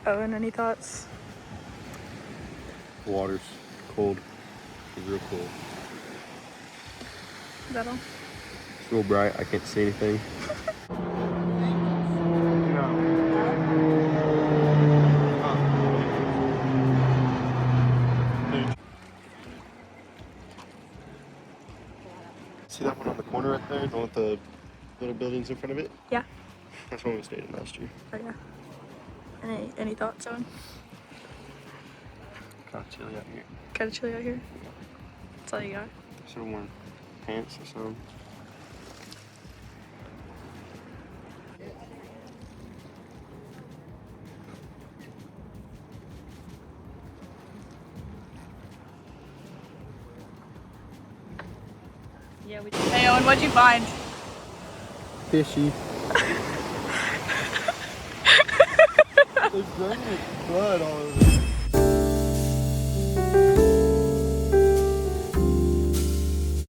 Owen, any thoughts? The water's cold. It's real cold. Is that all? It's real bright. I can't see anything. See that one on the corner right there? The one with the little buildings in front of it? Yeah. That's one we stayed in last year. Oh yeah. Any thoughts, Owen? Kind of chilly out here. Kinda chilly out here? That's all you got? Should have worn pants or something. Yeah, we did. Hey Owen, what'd you find? Fishy. There's blood all over.